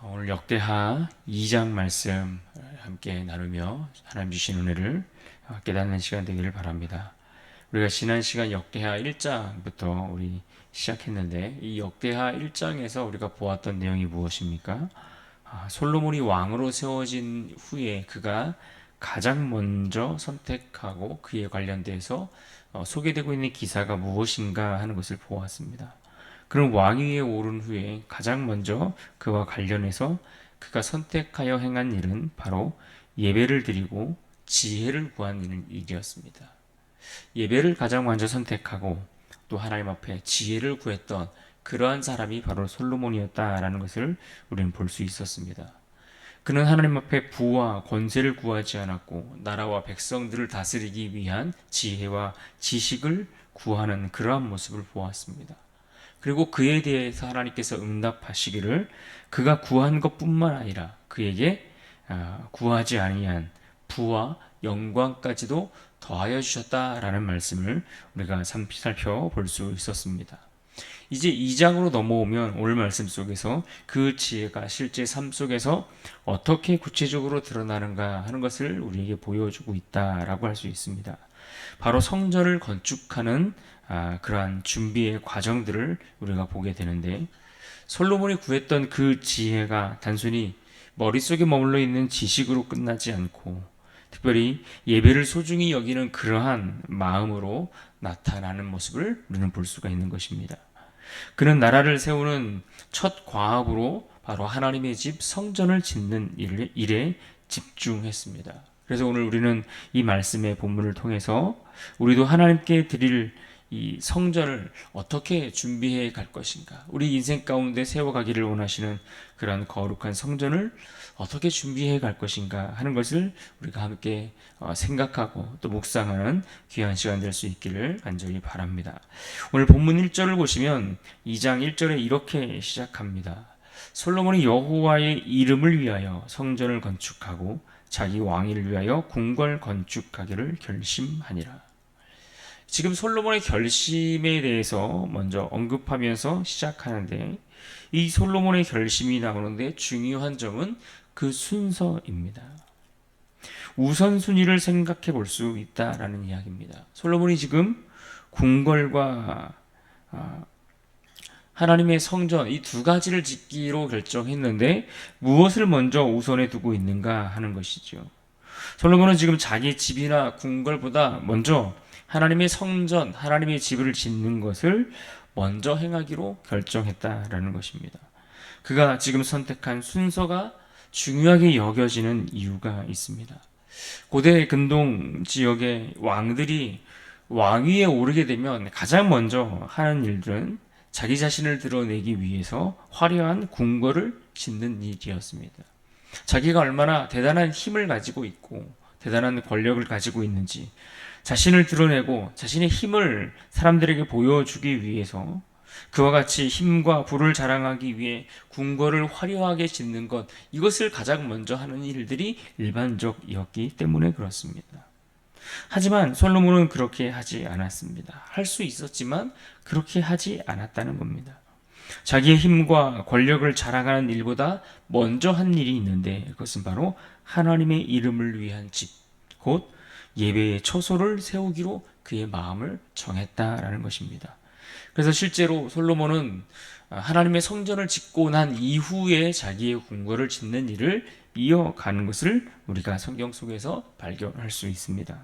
오늘 역대하 2장 말씀 함께 나누며 하나님 주신 은혜를 깨닫는 시간 되기를 바랍니다. 우리가 지난 시간 역대하 1장부터 우리 시작했는데 이 역대하 1장에서 우리가 보았던 내용이 무엇입니까? 솔로몬이 왕으로 세워진 후에 그가 가장 먼저 선택하고 그에 관련돼서 소개되고 있는 기사가 무엇인가 하는 것을 보았습니다. 그런 왕위에 오른 후에 가장 먼저 그와 관련해서 그가 선택하여 행한 일은 바로 예배를 드리고 지혜를 구하는 일이었습니다. 예배를 가장 먼저 선택하고 또 하나님 앞에 지혜를 구했던 그러한 사람이 바로 솔로몬이었다라는 것을 우리는 볼 수 있었습니다. 그는 하나님 앞에 부와 권세를 구하지 않았고 나라와 백성들을 다스리기 위한 지혜와 지식을 구하는 그러한 모습을 보았습니다. 그리고 그에 대해서 하나님께서 응답하시기를 그가 구한 것뿐만 아니라 그에게 구하지 아니한 부와 영광까지도 더하여 주셨다라는 말씀을 우리가 살펴볼 수 있었습니다. 이제 2장으로 넘어오면 오늘 말씀 속에서 그 지혜가 실제 삶 속에서 어떻게 구체적으로 드러나는가 하는 것을 우리에게 보여주고 있다라고 할 수 있습니다. 바로 성전을 건축하는 그러한 준비의 과정들을 우리가 보게 되는데, 솔로몬이 구했던 그 지혜가 단순히 머릿속에 머물러 있는 지식으로 끝나지 않고 특별히 예배를 소중히 여기는 그러한 마음으로 나타나는 모습을 우리는 볼 수가 있는 것입니다. 그는 나라를 세우는 첫 과업으로 바로 하나님의 집 성전을 짓는 일에 집중했습니다. 그래서 오늘 우리는 이 말씀의 본문을 통해서 우리도 하나님께 드릴 이 성전을 어떻게 준비해 갈 것인가, 우리 인생 가운데 세워가기를 원하시는 그러한 거룩한 성전을 어떻게 준비해 갈 것인가 하는 것을 우리가 함께 생각하고 또 묵상하는 귀한 시간 될 수 있기를 간절히 바랍니다. 오늘 본문 1절을 보시면 2장 1절에 이렇게 시작합니다. 솔로몬이 여호와의 이름을 위하여 성전을 건축하고 자기 왕위를 위하여 궁궐 건축하기를 결심하니라. 지금 솔로몬의 결심에 대해서 먼저 언급하면서 시작하는데, 이 솔로몬의 결심이 나오는데 중요한 점은 그 순서입니다. 우선순위를 생각해 볼 수 있다라는 이야기입니다. 솔로몬이 지금 궁궐과 하나님의 성전 이 두 가지를 짓기로 결정했는데 무엇을 먼저 우선에 두고 있는가 하는 것이죠. 솔로몬은 지금 자기 집이나 궁궐보다 먼저 하나님의 성전, 하나님의 집을 짓는 것을 먼저 행하기로 결정했다라는 것입니다. 그가 지금 선택한 순서가 중요하게 여겨지는 이유가 있습니다. 고대 근동 지역의 왕들이 왕위에 오르게 되면 가장 먼저 하는 일들은 자기 자신을 드러내기 위해서 화려한 궁궐을 짓는 일이었습니다. 자기가 얼마나 대단한 힘을 가지고 있고 대단한 권력을 가지고 있는지 자신을 드러내고 자신의 힘을 사람들에게 보여주기 위해서 그와 같이 힘과 부를 자랑하기 위해 궁궐을 화려하게 짓는 것, 이것을 가장 먼저 하는 일들이 일반적이었기 때문에 그렇습니다. 하지만 솔로몬은 그렇게 하지 않았습니다. 할 수 있었지만 그렇게 하지 않았다는 겁니다. 자기의 힘과 권력을 자랑하는 일보다 먼저 한 일이 있는데 그것은 바로 하나님의 이름을 위한 집, 곧 예배의 처소를 세우기로 그의 마음을 정했다라는 것입니다. 그래서 실제로 솔로몬은 하나님의 성전을 짓고 난 이후에 자기의 궁궐을 짓는 일을 이어가는 것을 우리가 성경 속에서 발견할 수 있습니다.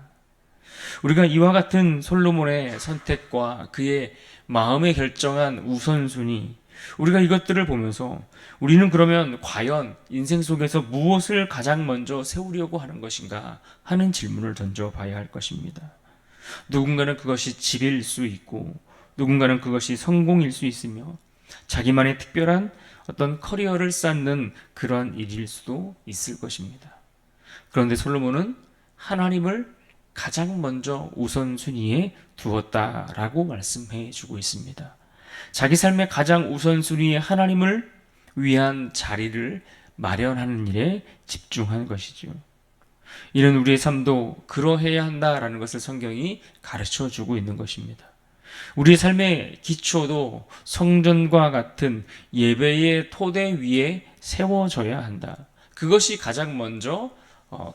우리가 이와 같은 솔로몬의 선택과 그의 마음에 결정한 우선순위, 우리가 이것들을 보면서 우리는 그러면 과연 인생 속에서 무엇을 가장 먼저 세우려고 하는 것인가 하는 질문을 던져봐야 할 것입니다. 누군가는 그것이 집일 수 있고 누군가는 그것이 성공일 수 있으며 자기만의 특별한 어떤 커리어를 쌓는 그러한 일일 수도 있을 것입니다. 그런데 솔로몬은 하나님을 가장 먼저 우선순위에 두었다라고 말씀해 주고 있습니다. 자기 삶의 가장 우선순위에 하나님을 위한 자리를 마련하는 일에 집중한 것이죠. 이는 우리의 삶도 그러해야 한다라는 것을 성경이 가르쳐 주고 있는 것입니다. 우리 삶의 기초도 성전과 같은 예배의 토대 위에 세워져야 한다. 그것이 가장 먼저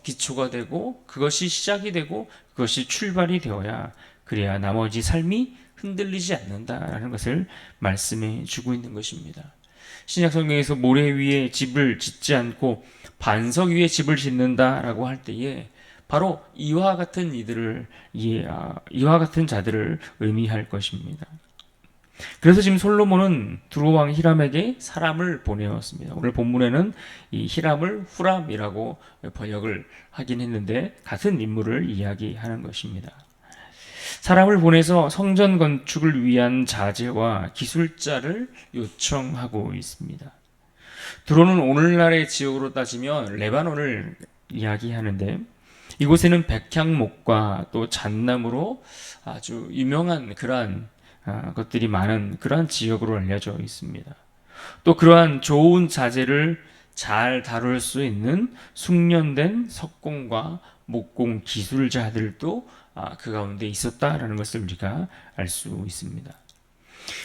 기초가 되고, 그것이 시작이 되고, 그것이 출발이 되어야, 그래야 나머지 삶이 흔들리지 않는다라는 것을 말씀해 주고 있는 것입니다. 신약 성경에서 모래 위에 집을 짓지 않고 반석 위에 집을 짓는다라고 할 때에 바로 이와 같은 이와 같은 자들을 의미할 것입니다. 그래서 지금 솔로몬은 두로 왕 히람에게 사람을 보내었습니다. 오늘 본문에는 이 히람을 후람이라고 번역을 하긴 했는데 같은 인물을 이야기하는 것입니다. 사람을 보내서 성전 건축을 위한 자재와 기술자를 요청하고 있습니다. 두로는 오늘날의 지역으로 따지면 레바논을 이야기하는데, 이곳에는 백향목과 또 잣나무로 아주 유명한 그러한 것들이 많은 그러한 지역으로 알려져 있습니다. 또 그러한 좋은 자재를 잘 다룰 수 있는 숙련된 석공과 목공 기술자들도 그 가운데 있었다라는 것을 우리가 알 수 있습니다.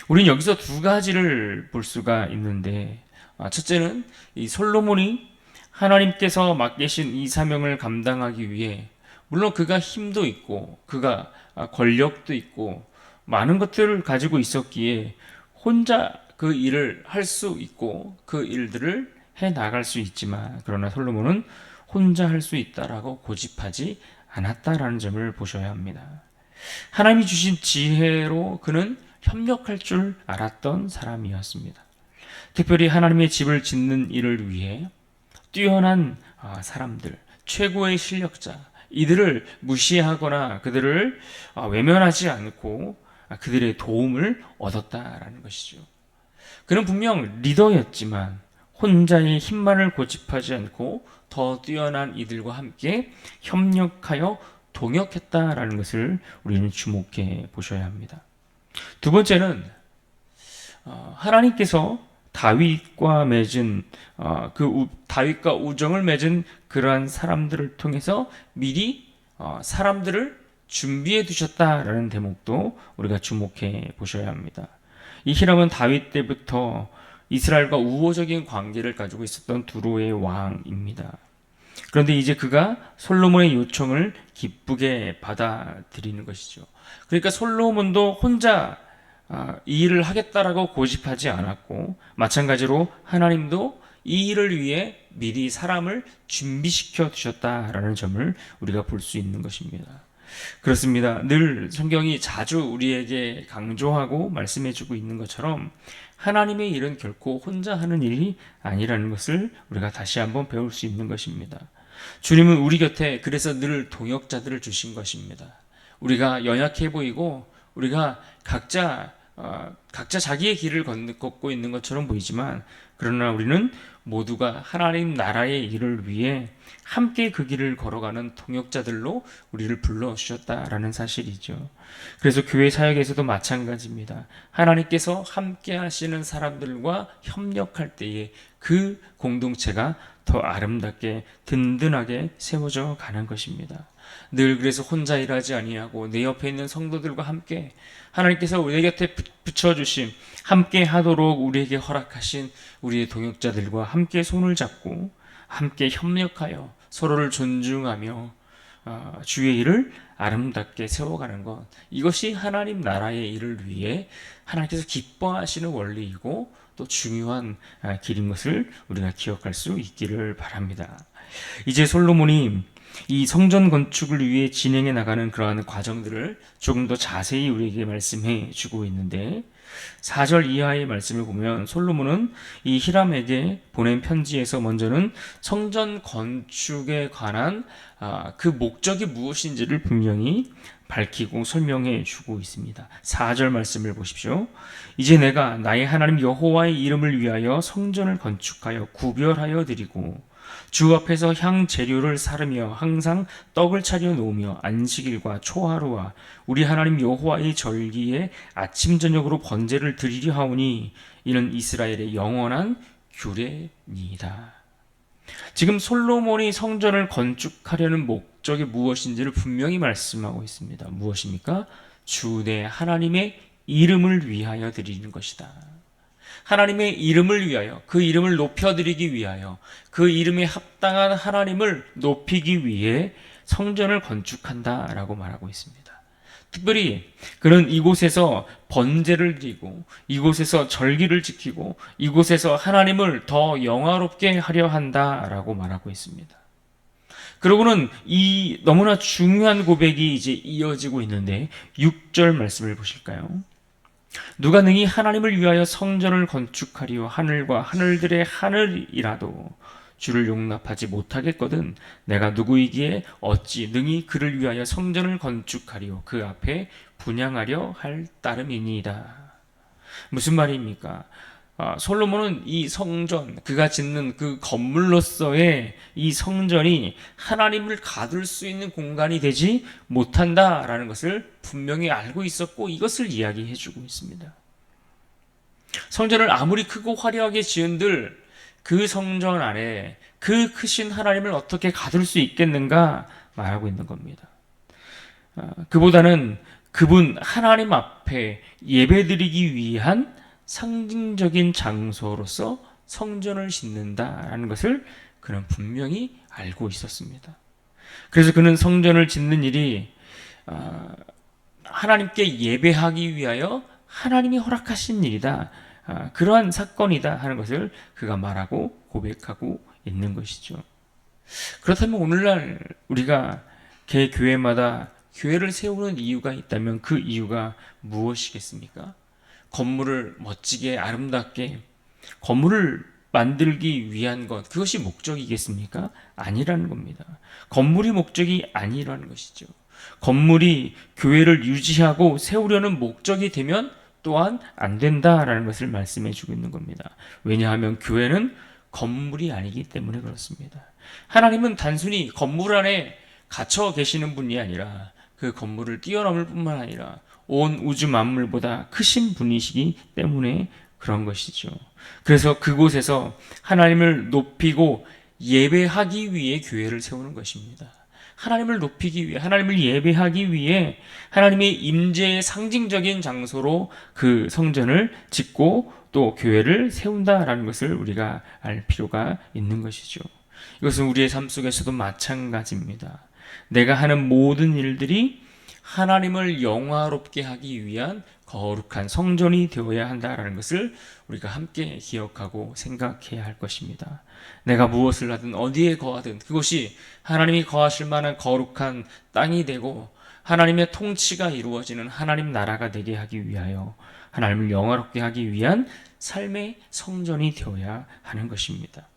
우리는 여기서 두 가지를 볼 수가 있는데, 첫째는 이 솔로몬이 하나님께서 맡기신 이 사명을 감당하기 위해, 물론 그가 힘도 있고 그가 권력도 있고 많은 것들을 가지고 있었기에 혼자 그 일을 할 수 있고 그 일들을 해 나갈 수 있지만, 그러나 솔로몬은 혼자 할 수 있다라고 고집하지 않았다라는 점을 보셔야 합니다. 하나님이 주신 지혜로 그는 협력할 줄 알았던 사람이었습니다. 특별히 하나님의 집을 짓는 일을 위해 뛰어난 사람들, 최고의 실력자, 이들을 무시하거나 그들을 외면하지 않고 그들의 도움을 얻었다라는 것이죠. 그는 분명 리더였지만 혼자의 힘만을 고집하지 않고 더 뛰어난 이들과 함께 협력하여 동역했다라는 것을 우리는 주목해 보셔야 합니다. 두 번째는 하나님께서 다윗과 맺은 다윗과 우정을 맺은 그러한 사람들을 통해서 미리 사람들을 준비해 두셨다라는 대목도 우리가 주목해 보셔야 합니다. 이 히람은 다윗 때부터 이스라엘과 우호적인 관계를 가지고 있었던 두로의 왕입니다. 그런데 이제 그가 솔로몬의 요청을 기쁘게 받아들이는 것이죠. 그러니까 솔로몬도 혼자 이 일을 하겠다라고 고집하지 않았고, 마찬가지로 하나님도 이 일을 위해 미리 사람을 준비시켜 두셨다라는 점을 우리가 볼 수 있는 것입니다. 그렇습니다. 늘 성경이 자주 우리에게 강조하고 말씀해주고 있는 것처럼 하나님의 일은 결코 혼자 하는 일이 아니라는 것을 우리가 다시 한번 배울 수 있는 것입니다. 주님은 우리 곁에 그래서 늘 동역자들을 주신 것입니다. 우리가 연약해 보이고 우리가 각자 자기의 길을 걷고 있는 것처럼 보이지만, 그러나 우리는 모두가 하나님 나라의 일을 위해 함께 그 길을 걸어가는 동역자들로 우리를 불러주셨다라는 사실이죠. 그래서 교회 사역에서도 마찬가지입니다. 하나님께서 함께 하시는 사람들과 협력할 때에 그 공동체가 더 아름답게 든든하게 세워져 가는 것입니다. 늘 그래서 혼자 일하지 아니하고 내 옆에 있는 성도들과 함께 하나님께서 우리 곁에 붙여주신, 함께 하도록 우리에게 허락하신 우리의 동역자들과 함께 손을 잡고 함께 협력하여 서로를 존중하며 주의 일을 아름답게 세워가는 것, 이것이 하나님 나라의 일을 위해 하나님께서 기뻐하시는 원리이고 또 중요한 길인 것을 우리가 기억할 수 있기를 바랍니다. 이제 솔로몬이 이 성전 건축을 위해 진행해 나가는 그러한 과정들을 조금 더 자세히 우리에게 말씀해 주고 있는데, 4절 이하의 말씀을 보면 솔로몬은 이 히람에게 보낸 편지에서 먼저는 성전 건축에 관한 그 목적이 무엇인지를 분명히 밝히고 설명해 주고 있습니다. 4절 말씀을 보십시오. 이제 내가 나의 하나님 여호와의 이름을 위하여 성전을 건축하여 구별하여 드리고 주 앞에서 향 재료를 사르며 항상 떡을 차려 놓으며 안식일과 초하루와 우리 하나님 여호와의 절기에 아침 저녁으로 번제를 드리려 하오니 이는 이스라엘의 영원한 규례니이다. 지금 솔로몬이 성전을 건축하려는 목적이 무엇인지를 분명히 말씀하고 있습니다. 무엇입니까? 주 내 하나님의 이름을 위하여 드리는 것이다. 하나님의 이름을 위하여, 그 이름을 높여드리기 위하여, 그 이름에 합당한 하나님을 높이기 위해 성전을 건축한다라고 말하고 있습니다. 특별히 그는 이곳에서 번제를 드리고 이곳에서 절기를 지키고 이곳에서 하나님을 더 영화롭게 하려 한다라고 말하고 있습니다. 그러고는 이 너무나 중요한 고백이 이제 이어지고 있는데 6절 말씀을 보실까요? 누가 능히 하나님을 위하여 성전을 건축하리요 하늘과 하늘들의 하늘이라도 주를 용납하지 못하겠거든 내가 누구이기에 어찌 능히 그를 위하여 성전을 건축하리요 그 앞에 분향하려 할 따름이니이다. 무슨 말입니까? 솔로몬은 이 성전, 그가 짓는 그 건물로서의 이 성전이 하나님을 가둘 수 있는 공간이 되지 못한다라는 것을 분명히 알고 있었고 이것을 이야기해 주고 있습니다. 성전을 아무리 크고 화려하게 지은들 그 성전 안에 그 크신 하나님을 어떻게 가둘 수 있겠는가 말하고 있는 겁니다. 그보다는 그분 하나님 앞에 예배드리기 위한 상징적인 장소로서 성전을 짓는다라는 것을 그는 분명히 알고 있었습니다. 그래서 그는 성전을 짓는 일이 하나님께 예배하기 위하여 하나님이 허락하신 일이다. 그러한 사건이다 하는 것을 그가 말하고 고백하고 있는 것이죠. 그렇다면 오늘날 우리가 개 교회마다 교회를 세우는 이유가 있다면 그 이유가 무엇이겠습니까? 건물을 멋지게 아름답게 건물을 만들기 위한 것, 그것이 목적이겠습니까? 아니라는 겁니다. 건물이 목적이 아니라는 것이죠. 건물이 교회를 유지하고 세우려는 목적이 되면 또한 안 된다라는 것을 말씀해 주고 있는 겁니다. 왜냐하면 교회는 건물이 아니기 때문에 그렇습니다. 하나님은 단순히 건물 안에 갇혀 계시는 분이 아니라 그 건물을 뛰어넘을 뿐만 아니라 온 우주 만물보다 크신 분이시기 때문에 그런 것이죠. 그래서 그곳에서 하나님을 높이고 예배하기 위해 교회를 세우는 것입니다. 하나님을 높이기 위해, 하나님을 예배하기 위해 하나님의 임재의 상징적인 장소로 그 성전을 짓고 또 교회를 세운다라는 것을 우리가 알 필요가 있는 것이죠. 이것은 우리의 삶 속에서도 마찬가지입니다. 내가 하는 모든 일들이 하나님을 영화롭게 하기 위한 거룩한 성전이 되어야 한다라는 것을 우리가 함께 기억하고 생각해야 할 것입니다. 내가 무엇을 하든 어디에 거하든 그것이 하나님이 거하실 만한 거룩한 땅이 되고 하나님의 통치가 이루어지는 하나님 나라가 되게 하기 위하여 하나님을 영화롭게 하기 위한 삶의 성전이 되어야 하는 것입니다.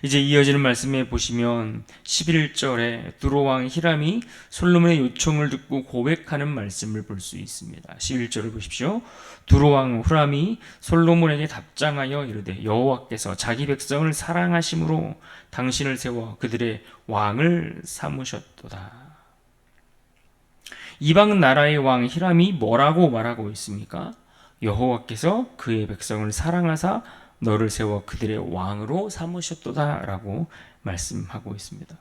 이제 이어지는 말씀에 보시면 11절에 두로왕 히람이 솔로몬의 요청을 듣고 고백하는 말씀을 볼 수 있습니다. 11절을 보십시오. 두로왕 히람이 솔로몬에게 답장하여 이르되 여호와께서 자기 백성을 사랑하심으로 당신을 세워 그들의 왕을 삼으셨도다. 이방 나라의 왕 히람이 뭐라고 말하고 있습니까? 여호와께서 그의 백성을 사랑하사 너를 세워 그들의 왕으로 삼으셨도다라고 말씀하고 있습니다.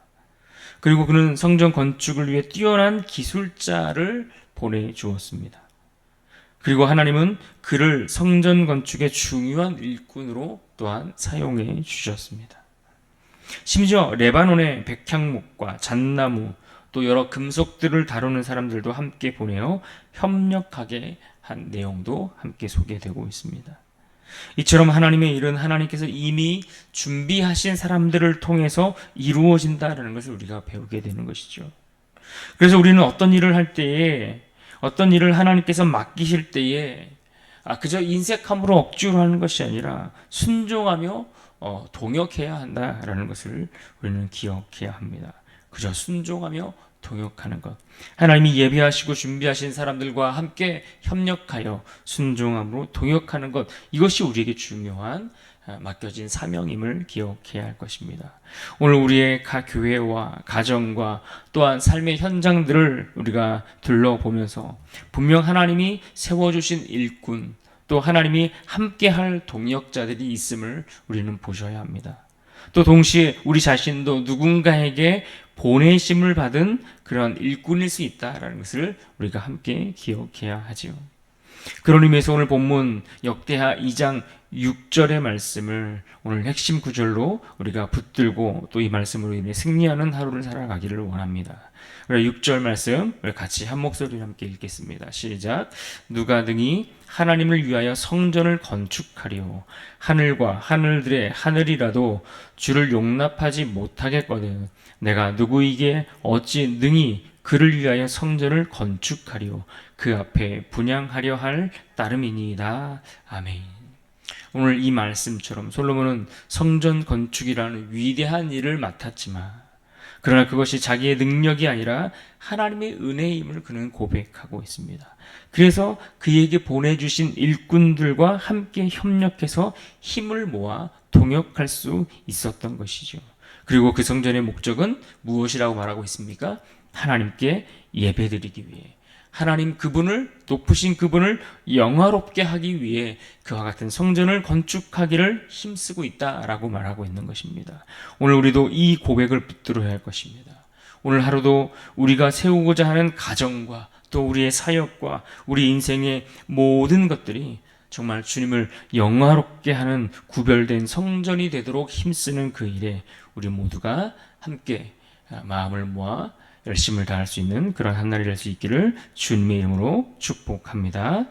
그리고 그는 성전 건축을 위해 뛰어난 기술자를 보내주었습니다. 그리고 하나님은 그를 성전 건축의 중요한 일꾼으로 또한 사용해 주셨습니다. 심지어 레바논의 백향목과 잣나무 또 여러 금속들을 다루는 사람들도 함께 보내어 협력하게 한 내용도 함께 소개되고 있습니다. 이처럼 하나님의 일은 하나님께서 이미 준비하신 사람들을 통해서 이루어진다라는 것을 우리가 배우게 되는 것이죠. 그래서 우리는 어떤 일을 할 때에 어떤 일을 하나님께서 맡기실 때에 그저 인색함으로 억지로 하는 것이 아니라 순종하며 동역해야 한다라는 것을 우리는 기억해야 합니다. 그저 순종하며 동역하는 것. 하나님이 예비하시고 준비하신 사람들과 함께 협력하여 순종함으로 동역하는 것. 이것이 우리에게 중요한 맡겨진 사명임을 기억해야 할 것입니다. 오늘 우리의 교회와 가정과 또한 삶의 현장들을 우리가 둘러보면서 분명 하나님이 세워주신 일꾼 또 하나님이 함께할 동역자들이 있음을 우리는 보셔야 합니다. 또 동시에 우리 자신도 누군가에게 보내심을 받은 그런 일꾼일 수 있다라는 것을 우리가 함께 기억해야 하지요. 그런 의미에서 오늘 본문 역대하 2장 6절의 말씀을 오늘 핵심 구절로 우리가 붙들고 또 이 말씀으로 인해 승리하는 하루를 살아가기를 원합니다. 6절 말씀 같이 한 목소리로 함께 읽겠습니다. 시작. 누가 등이 하나님을 위하여 성전을 건축하리오. 하늘과 하늘들의 하늘이라도 주를 용납하지 못하겠거든. 내가 누구에게 어찌 능히 그를 위하여 성전을 건축하리오. 그 앞에 분향하려 할 따름이니이다. 아멘. 오늘 이 말씀처럼 솔로몬은 성전 건축이라는 위대한 일을 맡았지만 그러나 그것이 자기의 능력이 아니라 하나님의 은혜임을 그는 고백하고 있습니다. 그래서 그에게 보내주신 일꾼들과 함께 협력해서 힘을 모아 동역할 수 있었던 것이죠. 그리고 그 성전의 목적은 무엇이라고 말하고 있습니까? 하나님께 예배드리기 위해, 하나님 그분을, 높으신 그분을 영화롭게 하기 위해 그와 같은 성전을 건축하기를 힘쓰고 있다라고 말하고 있는 것입니다. 오늘 우리도 이 고백을 붙들어야 할 것입니다. 오늘 하루도 우리가 세우고자 하는 가정과 또 우리의 사역과 우리 인생의 모든 것들이 정말 주님을 영화롭게 하는 구별된 성전이 되도록 힘쓰는 그 일에 우리 모두가 함께 마음을 모아 열심을 다할 수 있는 그런 한 날이 될 수 있기를 주님의 이름으로 축복합니다.